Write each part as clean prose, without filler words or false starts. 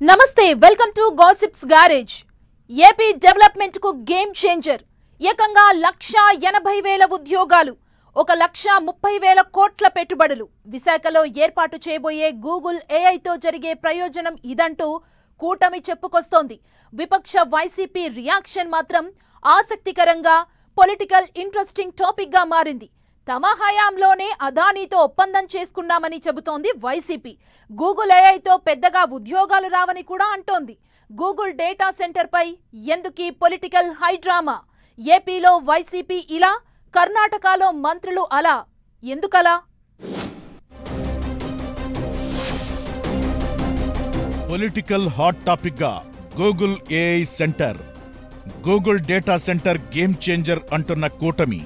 నమస్తే welcome to gossips garage. AP development కు game changer. ఏకంగా 1,80,000 ఉద్యోగాలు, 1,30,000 కోట్ల పెట్టుబడులు। విశాఖలో ఏర్పాటు చేయబోయే గూగుల్ ఏఐ తో జరిగే ప్రయోజనం ఇదంటూ కూటమి చెప్పుకొస్తోంది। విపక్ష వైసీపీ రియాక్షన్ మాత్రం ఆసక్తికరంగా పొలిటికల్ ఇంట్రెస్టింగ్ టాపిక్ గా మారింది। తమ హయాంలోనే అదానీతో ఒప్పందం చేసుకున్నామని చెబుతోంది వైసీపీ। గూగుల్ ఏఐతో పెద్దగా ఉద్యోగాలు రావని కూడా అంటోంది। గూగుల్ డేటా సెంటర్ పై ఎందుకీ పొలిటికల్ హై డ్రామా? ఏపీలో వైసీపీ ఇలా, కర్ణాటకలో మంత్రులు అలా, ఎందుకలా? పొలిటికల్ హాట్ టాపిక్ గా Google AI centre, Google data centre game changer అంటున్న కూటమి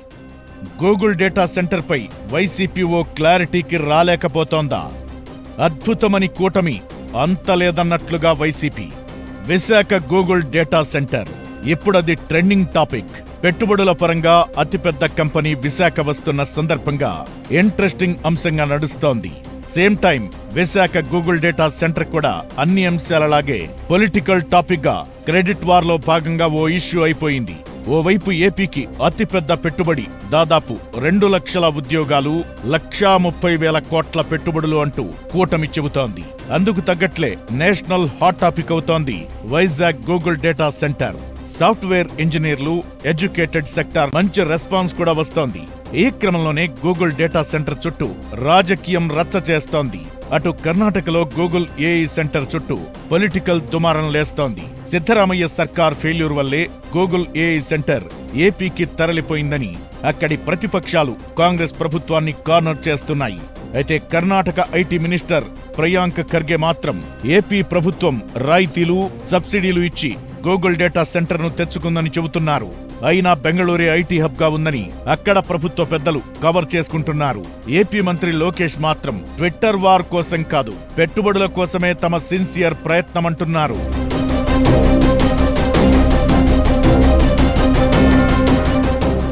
గూగుల్ డేటా సెంటర్ పై వైసీపీ ఓ క్లారిటీకి రాలేకపోతోందా? అద్భుతమని కూటమి, అంత లేదన్నట్లుగా YCP. Visakha Google data centre ఇప్పుడది ట్రెండింగ్ టాపిక్। పెట్టుబడుల పరంగా అతిపెద్ద కంపెనీ విశాఖ వస్తున్న సందర్భంగా ఇంట్రెస్టింగ్ అంశంగా నడుస్తోంది। Same time Visakha Google data centre కూడా అన్ని అంశాలలాగే పొలిటికల్ టాపిక్ గా క్రెడిట్ వార్ లో భాగంగా ఓ ఇష్యూ అయిపోయింది। ఓవైపు ఏపీకి అతిపెద్ద పెట్టుబడి, దాదాపు 2 లక్షల ఉద్యోగాలు, 1,30,000 కోట్ల పెట్టుబడులు అంటూ కూటమి చెబుతోంది। అందుకు తగ్గట్లే నేషనల్ హాట్ టాపిక్ అవుతోంది Vizag Google data centre. Software ఇంజనీర్లు, ఎడ్యుకేటెడ్ సెక్టార్ మంచి రెస్పాన్స్ కూడా వస్తోంది। ఈ క్రమంలోనే గూగుల్ డేటా సెంటర్ చుట్టూ రాజకీయం రచ్చ చేస్తోంది। అటు కర్ణాటకలో గూగుల్ ఏఐ సెంటర్ చుట్టూ పొలిటికల్ దుమారం లేస్తోంది। సిద్ధరామయ్య సర్కార్ ఫెయిల్యూర్ వల్లే గూగుల్ ఏఐ సెంటర్ ఏపీకి తరలిపోయిందని అక్కడి ప్రతిపక్షాలు కాంగ్రెస్ ప్రభుత్వాన్ని కార్నర్ చేస్తున్నాయి। అయితే కర్ణాటక ఐటీ మినిస్టర్ ప్రియాంక్ ఖర్గే మాత్రం ఏపీ ప్రభుత్వం రాయితీలు, సబ్సిడీలు ఇచ్చి గూగుల్ డేటా సెంటర్ ను తెచ్చుకుందని చెబుతున్నారు। అయినా బెంగళూరే ఐటీ హబ్ గా ఉందని అక్కడ ప్రభుత్వ పెద్దలు కవర్ చేసుకుంటున్నారు। ఏపీ మంత్రి లోకేష్ మాత్రం ట్విట్టర్ వార్ కోసం కాదు, పెట్టుబడుల కోసమే తమ సిన్సియర్ ప్రయత్నమంటున్నారు।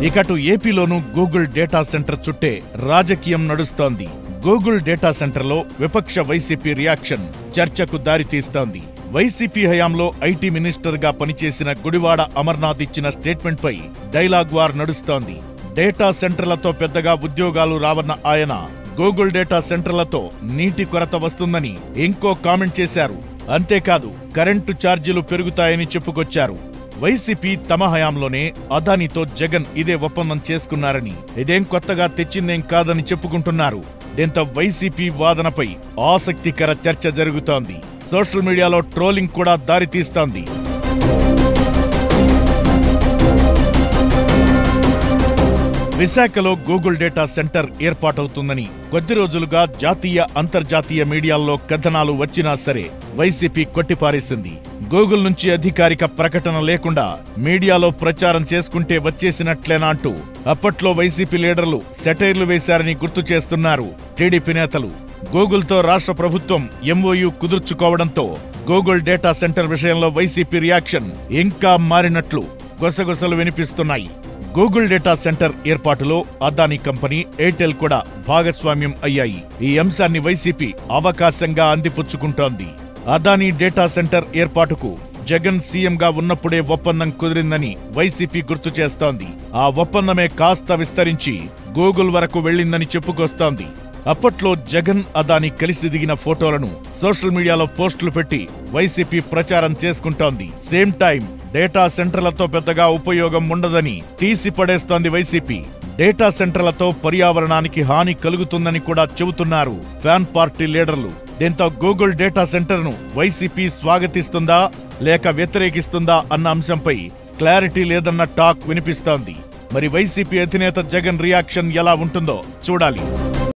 ఇకటు ఏపీలోనూ గూగుల్ డేటా సెంటర్ చుట్టే రాజకీయం నడుస్తోంది। గూగుల్ డేటా సెంటర్లో విపక్ష వైసీపీ రియాక్షన్ చర్చకు దారితీస్తోంది। వైసీపీ హయాంలో ఐటీ మినిస్టర్ గా పనిచేసిన గుడివాడ అమర్నాథ్ ఇచ్చిన స్టేట్మెంట్ పై డైలాగ్ వార్ నడుస్తోంది। డేటా సెంటర్లతో పెద్దగా ఉద్యోగాలు రావన్న ఆయన గూగుల్ డేటా సెంటర్లతో నీటి కొరత వస్తుందని ఇంకో కామెంట్ చేశారు। అంతేకాదు కరెంటు ఛార్జీలు పెరుగుతాయని చెప్పుకొచ్చారు। వైసీపీ తమ హయాంలోనే అదానీతో జగన్ ఇదే ఒప్పందం చేసుకున్నారని, ఇదేం కొత్తగా తెచ్చిందేం కాదని చెప్పుకుంటున్నారు। దీంతో వైసీపీ వాదనపై ఆసక్తికర చర్చ జరుగుతోంది। సోషల్ మీడియాలో ట్రోలింగ్ కూడా దారితీస్తోంది। విశాఖలో గూగుల్ డేటా సెంటర్ ఏర్పాటవుతుందని కొద్ది రోజులుగా జాతీయ, అంతర్జాతీయ మీడియాల్లో కథనాలు వచ్చినా సరే వైసీపీ కొట్టిపారేసింది। గూగుల్ నుంచి అధికారిక ప్రకటన లేకుండా మీడియాలో ప్రచారం చేసుకుంటే వచ్చేసినట్లేనా అంటూ అప్పట్లో వైసీపీ లీడర్లు సెటైర్లు వేశారని గుర్తు చేస్తున్నారు టీడీపీ నేతలు। గూగుల్తో రాష్ట్ర ప్రభుత్వం ఎంఓయూ కుదుర్చుకోవడంతో గూగుల్ డేటా సెంటర్ విషయంలో వైసీపీ రియాక్షన్ ఇంకా మారినట్లు గుసగుసలు వినిపిస్తున్నాయి। గూగుల్ డేటా సెంటర్ ఏర్పాటులో అదానీ కంపెనీ, ఎయిర్టెల్ కూడా భాగస్వామ్యం అయ్యాయి। ఈ అంశాన్ని వైసీపీ అవకాశంగా అందిపుచ్చుకుంటోంది। అదానీ డేటా సెంటర్ ఏర్పాటుకు జగన్ సీఎంగా ఉన్నప్పుడే ఒప్పందం కుదిరిందని వైసీపీ గుర్తు చేస్తోంది। ఆ ఒప్పందమే కాస్త విస్తరించి గూగుల్ వరకు వెళ్లిందని చెప్పుకొస్తోంది। అప్పట్లో జగన్, అదానీ కలిసి దిగిన ఫోటోలను సోషల్ మీడియాలో పోస్టులు పెట్టి వైసీపీ ప్రచారం చేసుకుంటోంది। సేమ్ టైం డేటా సెంటర్లతో పెద్దగా ఉపయోగం ఉండదని తీసి పడేస్తోంది వైసీపీ। డేటా సెంటర్లతో పర్యావరణానికి హాని కలుగుతుందని కూడా చెబుతున్నారు ఫ్యాన్ పార్టీ లీడర్లు। దీంతో గూగుల్ డేటా సెంటర్ ను వైసీపీ స్వాగతిస్తుందా లేక వ్యతిరేకిస్తుందా అన్న అంశంపై క్లారిటీ లేదన్న టాక్ వినిపిస్తోంది। మరి వైసీపీ అధినేత జగన్ రియాక్షన్ ఎలా ఉంటుందో చూడాలి।